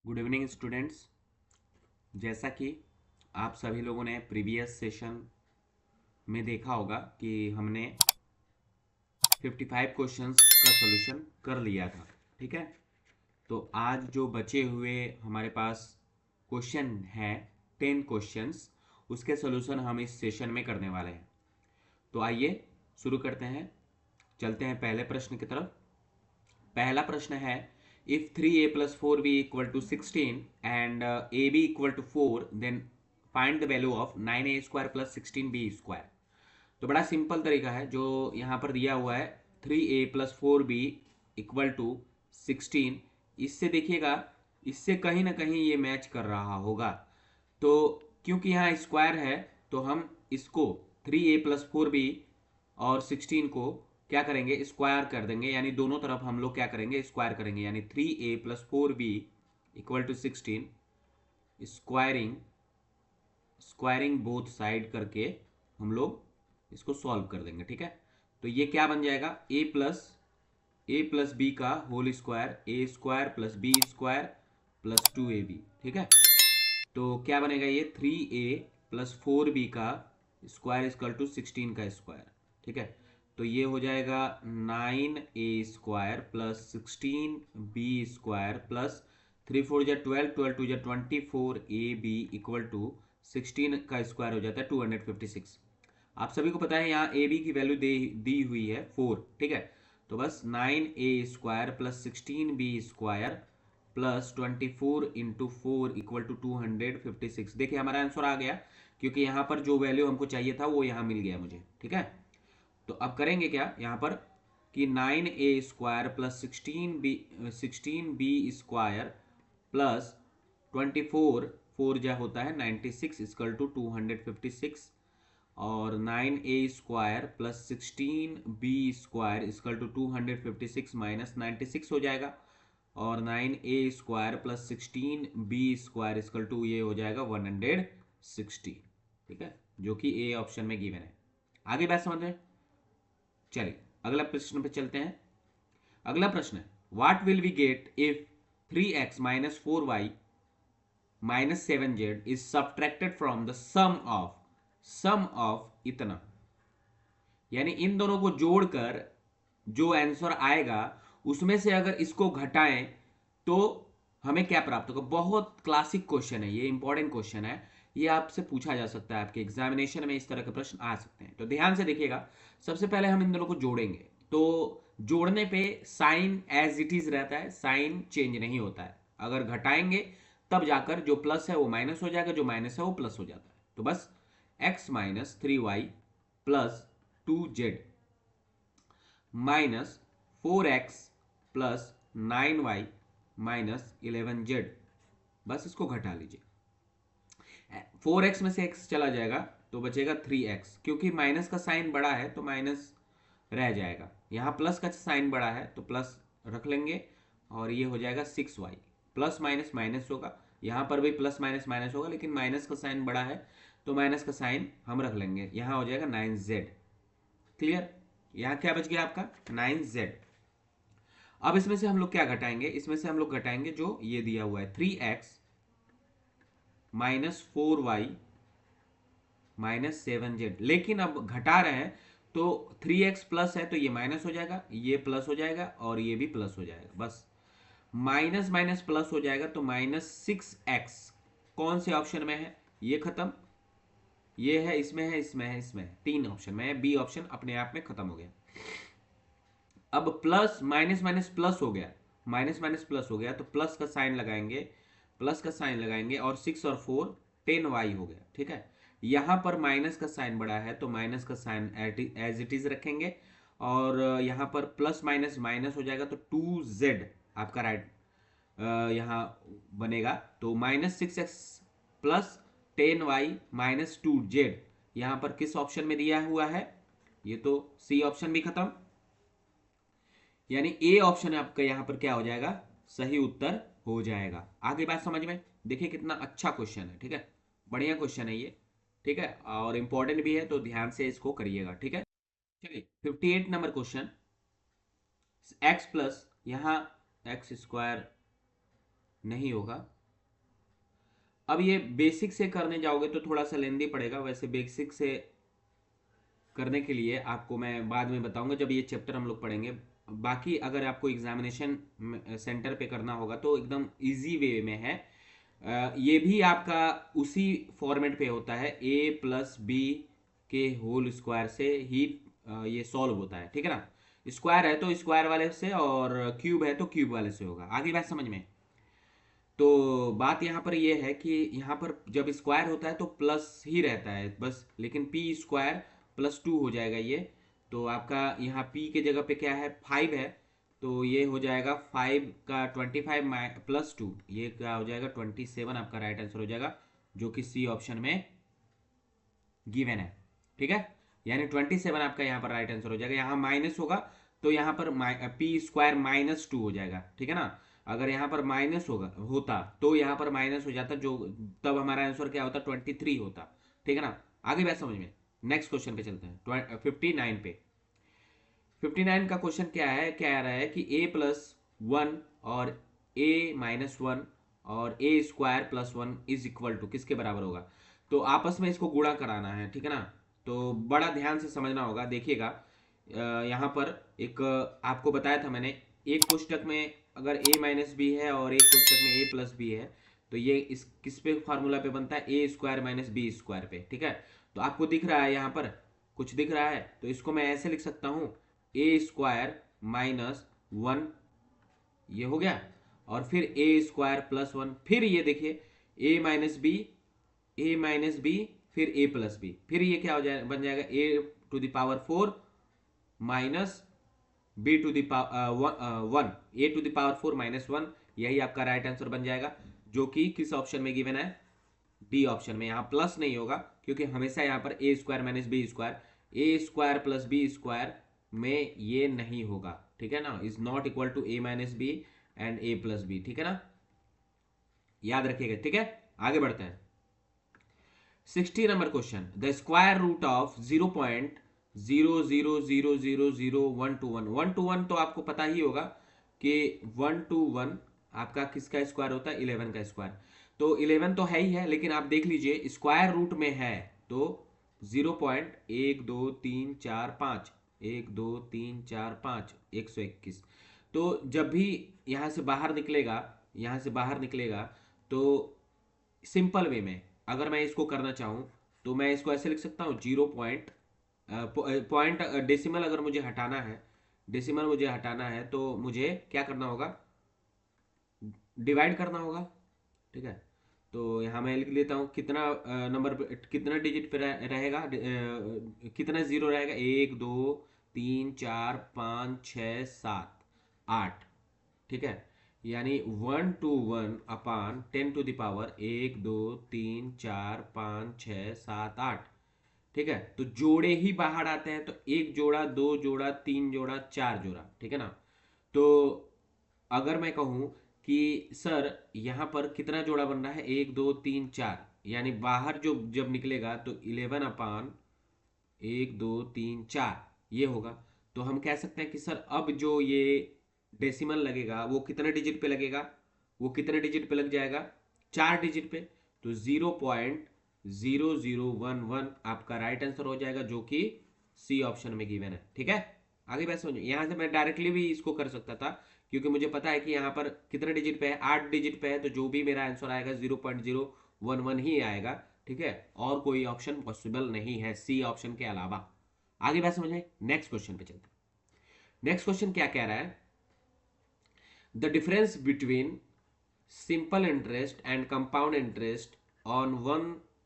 Good evening students. जैसा कि आप सभी लोगों ने प्रीवियस सेशन में देखा होगा कि हमने 55 क्वेश्चंस का सॉल्यूशन कर लिया था। ठीक है, तो आज जो बचे हुए हमारे पास क्वेश्चन हैं 10 क्वेश्चंस, उसके सॉल्यूशन हम इस सेशन में करने वाले हैं। तो आइए शुरू करते हैं, चलते हैं पहले प्रश्न की तरफ। पहला प्रश्न है, if 3a plus 4b equal to 16 and ab equal to 4, then find the value of 9a square plus 16b square। तो बड़ा सिंपल तरीका है जो यहाँ पर दिया हुआ है, 3a plus 4b equal to 16। इससे देखिएगा, इससे कहीं ना कहीं ये मैच कर रहा होगा। तो क्योंकि यहाँ स्क्वायर है तो हम इसको 3a plus 4b और 16 को क्या करेंगे, स्क्वायर कर देंगे। यानी दोनों तरफ हम लोग क्या करेंगे, स्क्वायर करेंगे। यानी 3a plus 4b equal to 16, squaring squaring both side करके हम लोग इसको सॉल्व कर देंगे। ठीक है, तो ये क्या बन जाएगा, ए प्लस बी का होल स्क्वायर, ए square plus B square plus 2ab। ठीक है, तो क्या बनेगा, ये 3a प्लस 4b का स्क्वायर इक्वल टू 16 का स्क्वायर। ठीक है, तो ये हो जाएगा 9a square plus 16b square plus 3 4 जा 12, 12 2 जा 24ab इक्वल टू 16 का स्क्वायर हो जाता है 256। आप सभी को पता है यहाँ ए बी की वैल्यू दी हुई है 4। ठीक है, तो बस 9a square plus 16b square plus 24 into 4 equal to 256। देखिए हमारा आंसर आ गया, क्योंकि यहाँ पर जो वैल्यू हमको चाहिए था वो यहाँ मिल गया मुझे। ठीक है, तो अब करेंगे क्या यहाँ पर कि 9a square plus 16b square plus 24, 4 जा होता है 96 इक्वल टू 256, और 9a square plus 16b square equal to 256 minus 96 हो जाएगा, और 9a square plus 16b square equal to ये हो जाएगा 160। ठीक है, जो कि ए ऑप्शन में गिवन है। आगे बात समझ में। चलिए अगला प्रश्न पे चलते हैं। अगला प्रश्न है, what will we get if 3x minus 4y minus 7z is subtracted from the sum of इतना। यानी इन दोनों को जोड़कर जो आंसर आएगा उसमें से अगर इसको घटाएं तो हमें क्या प्राप्त होगा। बहुत क्लासिक क्वेश्चन है ये, इंपॉर्टेंट क्वेश्चन है, ये आपसे पूछा जा सकता है, आपके एग्जामिनेशन में इस तरह के प्रश्न आ सकते हैं। तो ध्यान से देखिएगा, सबसे पहले हम इन दोनों को जोड़ेंगे। तो जोड़ने पे साइन एज इट इज रहता है, साइन चेंज नहीं होता है। अगर घटाएंगे तब जाकर जो प्लस है वो माइनस हो जाएगा, जो माइनस है वो प्लस हो जाता है। तो बस x minus 3y plus 2z minus 4x plus 9y minus 11z, बस इसको घटा लीजिए। 4x में से x चला जाएगा तो बचेगा 3x, क्योंकि माइनस का साइन बड़ा है तो माइनस रह जाएगा। यहाँ प्लस का साइन बड़ा है तो प्लस रख लेंगे, और ये हो जाएगा 6y। प्लस माइनस माइनस होगा, यहाँ पर भी प्लस माइनस माइनस होगा, लेकिन माइनस का साइन बड़ा है तो माइनस का साइन हम रख लेंगे। यहाँ हो जाएगा 9z। क्लियर, यहाँ क्या बच गया आपका 9z। अब इसमें से हम लोग क्या घटाएंगे, इसमें से हम लोग घटाएंगे जो ये दिया हुआ है 3x minus 4y minus 7z। लेकिन अब घटा रहे हैं तो 3x प्लस है तो ये माइनस हो जाएगा, ये प्लस हो जाएगा, और ये भी प्लस हो जाएगा। बस माइनस माइनस प्लस हो जाएगा, तो माइनस 6x कौन से ऑप्शन में है, ये खत्म, ये है, इसमें है, इसमें है, इसमें है, 3 ऑप्शन में है, बी ऑप्शन अपने आप में खत्म हो गया। अब प्लस माइनस माइनस प्लस हो गया, माइनस माइनस प्लस हो गया, तो प्लस का साइन लगाएंगे, प्लस का साइन लगाएंगे, और 6 और 4 10y हो गया। ठीक है, यहां पर माइनस का साइन बड़ा है तो माइनस का साइन एज इट इज रखेंगे, और यहां पर प्लस माइनस माइनस हो जाएगा तो 2z आपका राइट यहां बनेगा। तो minus 6x plus 10y minus 2z यहां पर किस ऑप्शन में दिया हुआ है, ये तो सी ऑप्शन भी खत्म, यानी ए ऑप्शन आपका यहां पर क्या हो जाएगा, सही उत्तर हो जाएगा। आगे बात समझ में। देखिए कितना अच्छा क्वेश्चन है। ठीक है, बढ़िया क्वेश्चन है ये। ठीक है, और इंपॉर्टेंट भी है, तो ध्यान से इसको करिएगा। ठीक है, चलिए 58 नंबर क्वेश्चन, एक्स प्लस, यहां एक्स स्क्वायर नहीं होगा, अब ये बेसिक से करने जाओगे तो थोड़ा सा लेंदी पड़ेगा, वैसे बेसिक से करने के लिए आपको मैं बाद में बताऊंगा जब ये चैप्टर हम लोग पढ़ेंगे। बाकी अगर आपको एग्जामिनेशन सेंटर पे करना होगा तो एकदम इजी वे में है। ये भी आपका उसी फॉर्मेट पे होता है, ए प्लस बी के होल स्क्वायर से ही ये सॉल्व होता है, ठीक है ना। स्क्वायर है तो स्क्वायर वाले से, और क्यूब है तो क्यूब वाले से होगा। आगे बात समझ में। तो बात यहाँ पर ये है कि यहाँ पर जब स्क्वायर होता है तो प्लस ही रहता है बस, लेकिन पी स्क्वायर प्लस 2 हो जाएगा ये। तो आपका यहाँ पी के जगह पे क्या है, 5 है, तो ये हो जाएगा 5 का 25 प्लस 2, ये क्या हो जाएगा 27, आपका राइट आंसर हो जाएगा, जो कि सी ऑप्शन में गिवन है, ठीक है। यानी 27 आपका यहाँ पर राइट आंसर हो जाएगा। यहाँ माइनस होगा तो यहाँ पर पी स्क्वायर -2 हो जाएगा, ठीक है ना। अगर यहाँ पर माइनस होगा होता तो यहाँ पर माइनस हो जाता, जो तब हमारा आंसर क्या होता, 23 होता, ठीक है ना। आगे बात समझ में। नेक्स्ट क्वेश्चन पे चलते हैं, 59 पे। 59 का क्वेश्चन क्या है, क्या आ रहा है कि a+1 और a-1 और a square plus 1 is equal to किसके बराबर होगा। तो आपस में इसको गुणा कराना है, ठीक है ना। तो बड़ा ध्यान से समझना होगा, देखिएगा। यहाँ पर एक आपको बताया था मैंने, एक कोष्टक में अगर a-b है और एक कोष्टक में a+b है, तो ये इस किस पे फार्मूला पे बनता है, a square minus B square पे, ठीक है। तो आपको दिख रहा है यहाँ पर कुछ दिख रहा है, तो इसको मैं ऐसे लिख सकता हूँ, ए स्क्वायर -1, ये हो गया, और फिर ए स्क्वायर प्लस 1, फिर ये देखिए a-b फिर a+b, फिर ये क्या हो जाए, बन जाएगा a⁴ माइनस b⁴ 1, a⁴ यही आपका राइट आंसर बन जाएगा, जो कि किस ऑप्शन में गिवन है, डी ऑप्शन में। यहाँ प्लस नहीं होगा क्योंकि हमेशा यहाँ पर a square minus B square, A square plus B square में ये नहीं होगा, ठीक है ना। Is not equal to a-b and a+b, ठीक है ना, याद रखिएगा, ठीक है। आगे बढ़ते हैं। 60 number question, the square root of 0.00000121, 1 तो आपको पता ही होगा कि 1 आपका किसका स्क्वायर होता है, 11 का स्क्वायर। तो 11 तो है ही है, लेकिन आप देख लीजिए स्क्वायर रूट में है तो 0.1234 1 2 3 4 5 121। तो जब भी यहाँ से बाहर निकलेगा तो सिंपल वे में अगर मैं इसको करना चाहूं तो मैं इसको ऐसे लिख सकता हूं, 0 पॉइंट डेसिमल अगर मुझे हटाना है तो मुझे क्या करना होगा, डिवाइड करना होगा, ठीक है। तो यहाँ मैं लिख लेता हूँ कितना नंबर कितना डिजिट पे रहेगा, कितना जीरो रहेगा, 1 2 3 4 5 6 7 8, ठीक है। यानी 1 to 1/10⁻, 1 2 3 4 5 6 7 8, ठीक है। तो जोड़े ही बाहर आते हैं, तो एक जोड़ा, दो जोड़ा, तीन जोड़ा, चार जोड़ा, ठीक है ना। तो अगर मैं कहूं कि सर यहाँ पर कितना जोड़ा बन रहा है, 1 2 3 4, यानी बाहर जो जब निकलेगा तो 11/1 2 3 4 ये होगा। तो हम कह सकते हैं कि सर अब जो ये डेसिमल लगेगा वो कितने डिजिट पे लगेगा, वो कितने डिजिट पे लग जाएगा, 4 डिजिट पे। तो 0.0011 आपका राइट आंसर हो जाएगा, जो कि सी ऑप्शन में गिवन है, ठीक है। आगे बात समझो, यहां से मैं डायरेक्टली भी इसको कर सकता था क्योंकि मुझे पता है कि यहाँ पर कितने डिजिट पे है, 8 डिजिट पे है, तो जो भी मेरा आंसर आएगा 0.011 ही आएगा, ठीक है। और कोई ऑप्शन पॉसिबल नहीं है सी ऑप्शन के अलावा। आगे बात समझे, नेक्स्ट क्वेश्चन पे चलते हैं। नेक्स्ट क्वेश्चन क्या कह रहा है, the difference between simple interest and compound interest on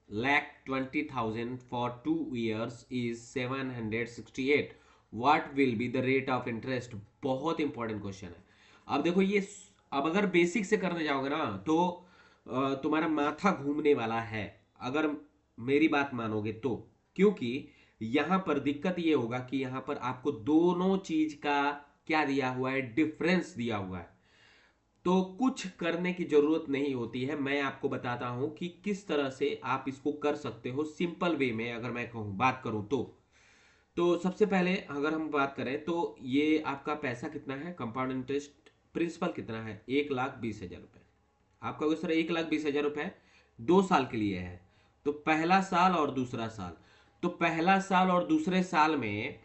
1,20,000 for 2 years is 768, what will be the rate of interest. बहुत इंपॉर्टेंट क्वेश्चन है। अब देखो ये, अब अगर बेसिक से करने जाओगे ना तो तुम्हारा माथा घूमने वाला है, अगर मेरी बात मानोगे तो। क्योंकि यहां पर दिक्कत ये होगा कि यहां पर आपको दोनों चीज का क्या दिया हुआ है, डिफरेंस दिया हुआ है। तो कुछ करने की जरूरत नहीं होती है, मैं आपको बताता हूं कि किस तरह से आप इसको कर सकते हो सिंपल वे में। अगर मैं कहूं बात करूं तो सबसे पहले अगर हम बात करें तो ये आपका पैसा कितना है, कंपाउंड इंटरेस्ट प्रिंसिपल कितना है, 1,20,000 रुपए। आपका सर 1,20,000 रुपए है, 2 साल के लिए है। तो पहला साल और दूसरा साल, तो पहला साल और दूसरे साल में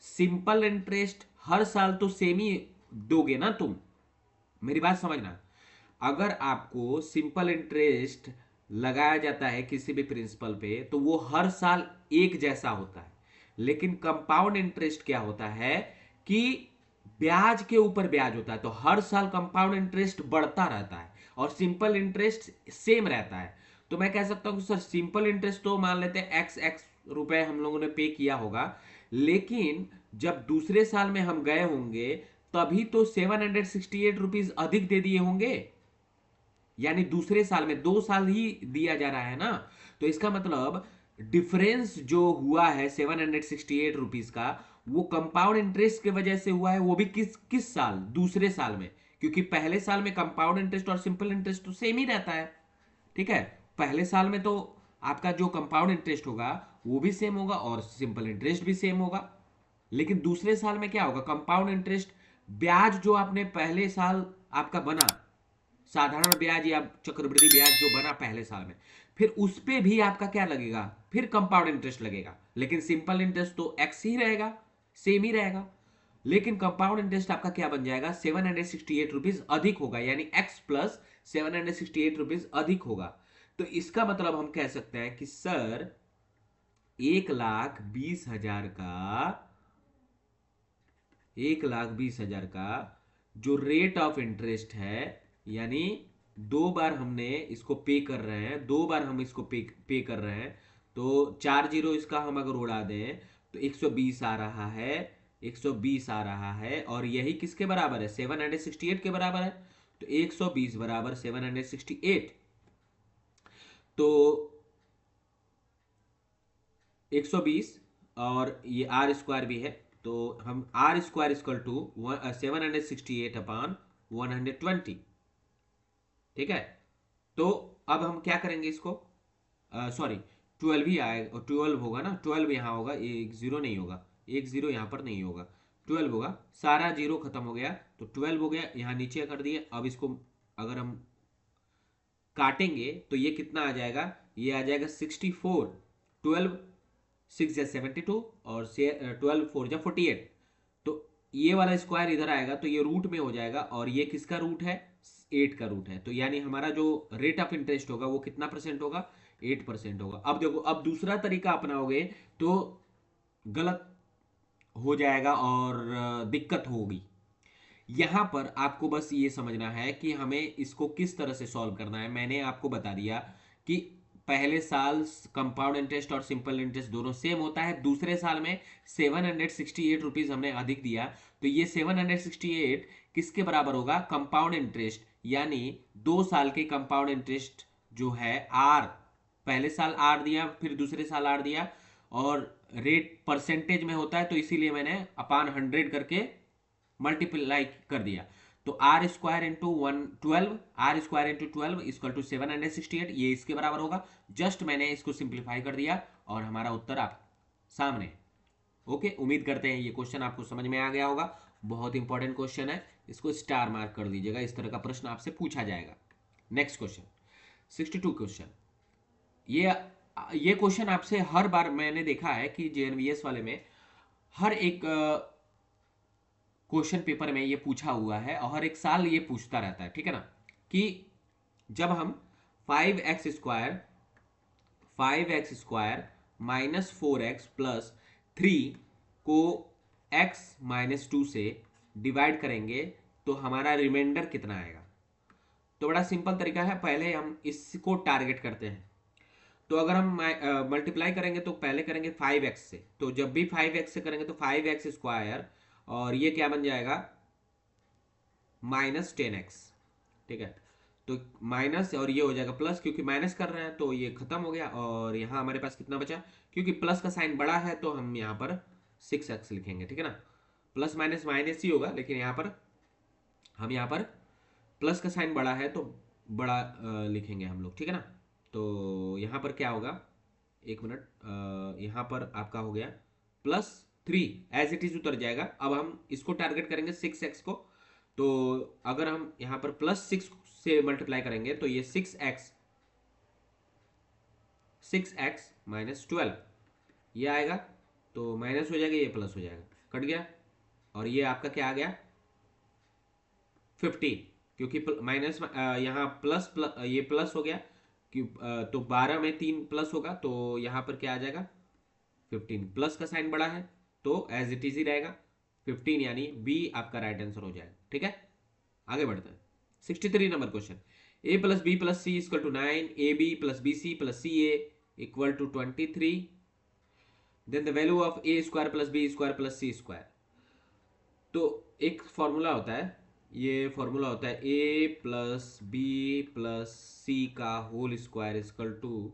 सिंपल इंटरेस्ट हर साल तो सेम ही दोगे ना तुम, मेरी बात समझना। अगर आपको सिंपल इंटरेस्ट लगाया जाता है किसी भी प्रिंसिपल पे तो वो हर साल एक जैसा होता है। लेकिन कंपाउंड इंटरेस्ट क्या होता है कि ब्याज के ऊपर ब्याज होता है, तो हर साल कंपाउंड इंटरेस्ट बढ़ता रहता है और सिंपल इंटरेस्ट सेम रहता है। तो मैं कह सकता हूं कि सर सिंपल इंटरेस्ट तो मान लेते हैं एक्स एक्स रुपए हम लोगों ने पे किया होगा, लेकिन जब दूसरे साल में हम गए होंगे तभी तो 768 रुपीज अधिक दे दिए होंगे, यानी दूसरे साल में 2 साल ही दिया जा रहा है ना। तो इसका मतलब डिफरेंस जो हुआ है 768 रुपीज का, वो कंपाउंड इंटरेस्ट की वजह से हुआ है। वो भी किस किस साल, दूसरे साल में, क्योंकि पहले साल में कंपाउंड इंटरेस्ट और सिंपल इंटरेस्ट तो सेम ही रहता है। ठीक है, पहले साल में तो आपका जो कंपाउंड इंटरेस्ट होगा वो भी सेम होगा और सिंपल इंटरेस्ट भी सेम होगा। लेकिन दूसरे साल में क्या होगा, कंपाउंड इंटरेस्ट, ब्याज जो आपने पहले साल आपका बना, साधारण ब्याज या चक्रवृद्धि ब्याज जो बना पहले साल में, फिर उस पे भी आपका क्या लगेगा, फिर कंपाउंड इंटरेस्ट लगेगा। लेकिन सिंपल इंटरेस्ट तो एक्स ही रहेगा, सेम ही रहेगा। लेकिन कंपाउंड इंटरेस्ट आपका क्या बन जाएगा, 768 रुपीज अधिक होगा, यानी एक्स प्लस 768 रुपीज अधिक होगा। तो इसका मतलब हम कह सकते हैं कि सर 1,20,000 का, 1,20,000 का जो रेट ऑफ इंटरेस्ट है, यानी 2 बार हमने इसको पे कर रहे हैं, 2 बार हम इसको पे कर रहे हैं, तो 4 जीरो इसका हम अगर उड़ा दें तो 120 आ रहा है, 120 आ रहा है। और यही किसके बराबर है, 768 के बराबर है। तो 120 बराबर 768, तो 120 और ये आर स्क्वायर भी है, तो हम आर स्क्वायर इक्वल टू 768/120। ठीक है, तो अब हम क्या करेंगे इसको, सॉरी 12 ही आएगा, 12 होगा ना, 12 यहाँ होगा, एक जीरो नहीं होगा, एक जीरो यहाँ पर नहीं होगा, 12 होगा, सारा जीरो खत्म हो गया, तो 12 हो गया, यहाँ नीचे कर दिए। अब इसको अगर हम काटेंगे तो ये कितना आ जाएगा, ये आ जाएगा 64। 12 6 या 72 और 12 4 या 48। तो ये वाला स्क्वायर इधर आएगा तो ये रूट में हो जाएगा, और ये किसका रूट है, 8 का रूट है। तो यानी हमारा जो रेट ऑफ इंटरेस्ट होगा वो कितना परसेंट होगा, 8% होगा। अब देखो, अब दूसरा तरीका अपनाओगे तो गलत हो जाएगा और दिक्कत होगी। यहां पर आपको बस ये समझना है कि हमें इसको किस तरह से सॉल्व करना है। मैंने आपको बता दिया कि पहले साल कंपाउंड इंटरेस्ट और सिंपल इंटरेस्ट दोनों सेम होता है, दूसरे साल में 768 रुपीज हमने अधिक दिया, तो ये 768 किसके बराबर होगा, कंपाउंड इंटरेस्ट, यानी 2 साल के कंपाउंड इंटरेस्ट जो है आर, पहले साल आर दिया फिर दूसरे साल आर दिया, और रेट परसेंटेज में होता है तो इसीलिए मैंने अपान 100 करके मल्टीप्लाई कर दिया। तो r square into 112, r square into 12 equal to 768, ये इसके बराबर होगा। जस्ट मैंने इसको सिंप्लीफाई कर दिया और हमारा उत्तर आप सामने। ओके, उम्मीद करते हैं ये क्वेश्चन आपको समझ में आ गया होगा। बहुत इंपॉर्टेंट क्वेश्चन है, इसको स्टार मार्क कर दीजिएगा, इस तरह का प्रश्न आपसे पूछा जाएगा। Next question 62 question. ये क्वेश्चन आपसे हर बार मैंने देखा है कि जेएनवीएस वाले में हर एक क्वेश्चन पेपर में ये पूछा हुआ है और हर एक साल ये पूछता रहता है। ठीक है ना, कि जब हम 5x² 5x² -4x+3 को x-2 से डिवाइड करेंगे तो हमारा रिमाइंडर कितना आएगा। तो बड़ा सिंपल तरीका है, पहले हम इसको टारगेट करते हैं। तो अगर हम मल्टीप्लाई करेंगे तो पहले करेंगे 5x से, तो जब भी 5x से करेंगे तो 5x² और ये क्या बन जाएगा, -10x। ठीक है, तो माइनस और ये हो जाएगा प्लस, क्योंकि माइनस कर रहे हैं तो ये खत्म हो गया। और यहाँ हमारे पास कितना बचा, क्योंकि प्लस का साइन बड़ा है तो हम यहाँ पर 6x लिखेंगे। ठीक है ना, प्लस माइनस माइनस ही होगा, लेकिन यहाँ पर हम यहाँ पर प्लस का साइन बड़ा है तो बड़ा लिखेंगे हम लोग। ठीक है ना, तो यहाँ पर क्या होगा, एक मिनट, यहाँ पर आपका हो गया +3 एज इट इज उतर जाएगा। अब हम इसको टारगेट करेंगे 6x को, तो अगर हम यहाँ पर +6 से मल्टीप्लाई करेंगे तो ये 6x 6x-12 ये आएगा, तो माइनस हो जाएगा, ये प्लस हो जाएगा, कट गया। और ये आपका क्या आ गया 15, क्योंकि माइनस यहाँ प्लस ये प्लस हो गया तो 12 में 3 प्लस होगा, तो यहाँ पर क्या आ जाएगा 15, प्लस का साइन बड़ा है तो एज इट इज ही रहेगा 15, यानी बी आपका राइट आंसर हो जाएगा। ठीक है, आगे बढ़ते हैं 63 number question. a plus B plus c equal to 9, a B plus B C plus C a equal to 23, then the value of a square plus B square plus C square. तो एक formula होता है, ये formula होता है ए plus B plus सी का whole square equal to,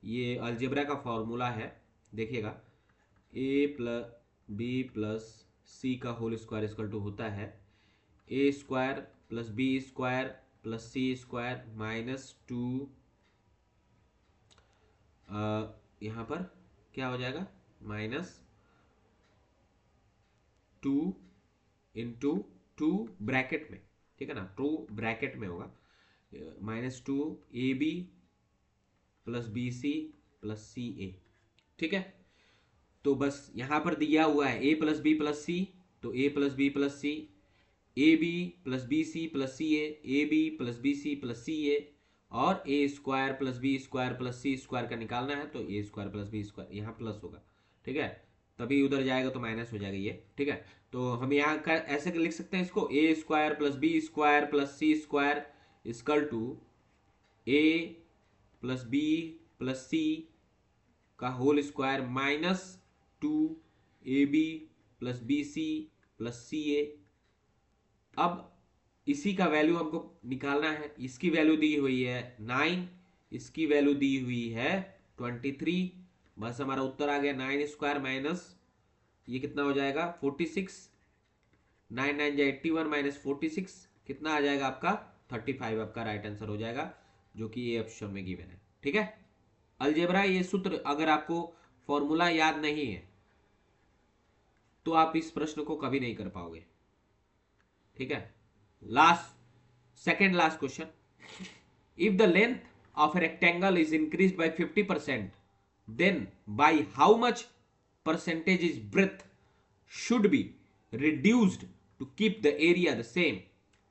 ये algebra का फॉर्मूला है, देखिएगा ए प्लस बी प्लस सी का होल स्क्वायर इक्वल टू होता है A square plus B square plus C square minus 2, यहाँ पर क्या हो जाएगा माइनस 2 इंटू 2 ब्रैकेट में, ठीक है ना, 2 ब्रैकेट में होगा -2 A B plus B C plus C A. ठीक है, तो बस यहां पर दिया हुआ है ए प्लस बी प्लस सी, तो A plus B plus C, A B plus B C plus C A B plus B C plus C A, और A square plus B square plus C square का निकालना है, तो A square plus B square यहाँ plus होगा। ठीक है, तभी उधर जाएगा तो माइनस हो जाएगा ये। ठीक है, तो हम यहाँ का ऐसे लिख सकते हैं इसको, A square plus B square plus C square equal to A plus B plus सी का whole square minus 2 A B plus B C plus C A. अब इसी का वैल्यू हमको निकालना है, इसकी वैल्यू दी हुई है 9, इसकी वैल्यू दी हुई है 23, बस हमारा उत्तर आ गया 9 स्क्वायर माइनस ये कितना हो जाएगा 46, 9 9 जा 81 माइनस 46 कितना आ जाएगा आपका 35, आपका राइट आंसर हो जाएगा, जो कि ये ऑप्शन में गिवन है। ठीक है, अलजेब्रा ये सूत्र अगर आपको फॉर्मूला याद नहीं है तो आप इस प्रश्न को कभी नहीं कर पाओगे। ठीक है, second last question, if the length of a rectangle is increase by 50%, then by how much percentage is breadth should be reduced to keep the area the same.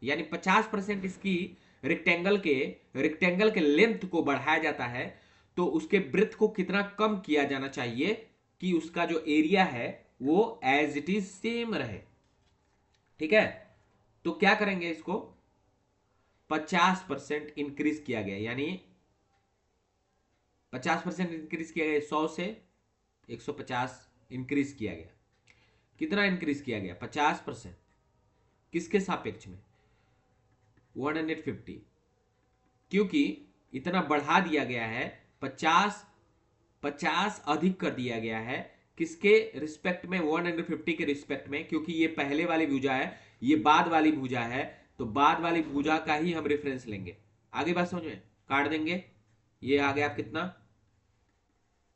यानी 50% इसकी रेक्टेंगल के लेंथ को बढ़ाया जाता है, तो उसके ब्रेथ को कितना कम किया जाना चाहिए कि उसका जो एरिया है वो एज इट इज सेम रहे। ठीक है, तो क्या करेंगे, इसको 50% इंक्रीज किया गया, यानी 50% इंक्रीज किया गया, 100 से 150 इंक्रीज किया गया। कितना इंक्रीज किया गया 50%, किसके सापेक्ष में 150, क्योंकि इतना बढ़ा दिया गया है, 50 अधिक कर दिया गया है, किसके रिस्पेक्ट में 150 के रिस्पेक्ट में, क्योंकि ये पहले वाली भुजा है, ये बाद वाली भुजा है, तो बाद वाली भुजा का ही हम रेफरेंस लेंगे। आगे बात समझ में, काट देंगे, ये आ गया कितना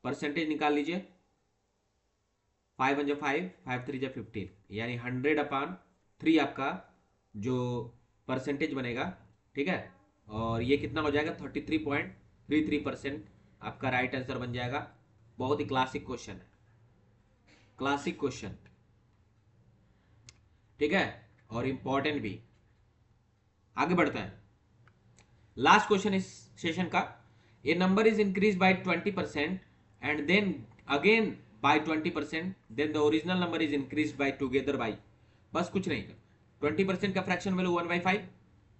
परसेंटेज निकाल लीजिए, 5 1 5 5 3 15, यानी 100/3 आपका जो परसेंटेज बनेगा। ठीक है, और ये कितना हो जाएगा 33.33% आपका राइट आंसर बन जाएगा। बहुत ही क्लासिक क्वेश्चन है, क्लासिक क्वेश्चन। ठीक है, और इंपॉर्टेंट भी। आगे बढ़ते हैं, लास्ट क्वेश्चन इस सेशन का, a number is increase by 20% and then again by 20%, then the original number is increase by together by, बस कुछ नहीं, 20% का फ्रैक्शन वैल्यू 1/5,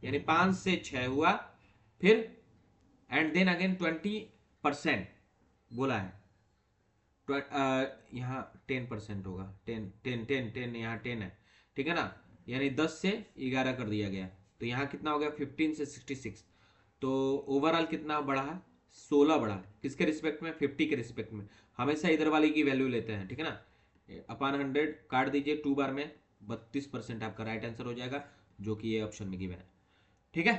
यानी 5 से 6 हुआ, फिर एंड देन अगेन 20% बोला है, यहाँ 10% होगा, 10 10 10 10 यहाँ 10 है। ठीक है ना, यानी 10 से 11 कर दिया गया, तो यहाँ कितना हो गया 15 से 66, तो ओवरऑल कितना बढ़ा है 16 बढ़ा, किसके रिस्पेक्ट में 50 के रिस्पेक्ट में, हमेशा इधर वाली की वैल्यू लेते हैं। ठीक है ना, अपान 100 काट दीजिए 2 बार में, 32% आपका राइट आंसर हो जाएगा, जो कि ये ऑप्शन में गिवन है। ठीक है,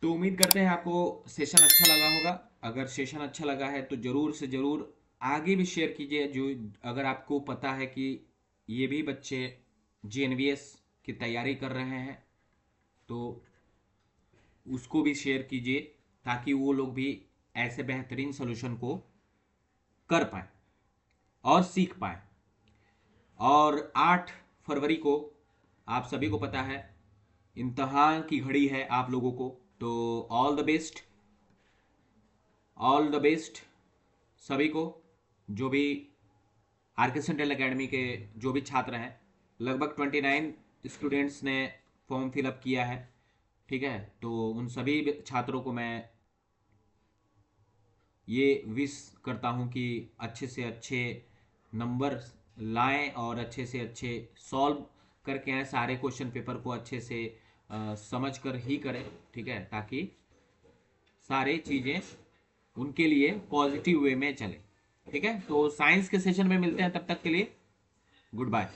तो उम्मीद करते हैं आपको सेशन अच्छा लगा होगा। अगर सेशन अच्छा लगा है तो जरूर से जरूर आगे भी शेयर कीजिए, जो अगर आपको पता है कि ये भी बच्चे GNVS की तैयारी कर रहे हैं तो उसको भी शेयर कीजिए, ताकि वो लोग भी ऐसे बेहतरीन सोल्यूशन को कर पाए और सीख पाए। और 8 फरवरी को आप सभी को पता है इम्तहान की घड़ी है आप लोगों को, तो all the best, all the best सभी को। जो भी आर के सेंट्रल अकेडमी के जो भी छात्र हैं, लगभग 29 स्टूडेंट्स ने फॉर्म फिलअप किया है, ठीक है। तो उन सभी छात्रों को मैं ये विश करता हूँ कि अच्छे से अच्छे नंबर लाएं और अच्छे से अच्छे सॉल्व करके आए, सारे क्वेश्चन पेपर को अच्छे से समझ कर ही करें, ठीक है, ताकि सारे चीज़ें उनके लिए पॉजिटिव वे में चले, ठीक है। तो साइंस के सेशन में मिलते हैं, तब तक के लिए गुड बाय।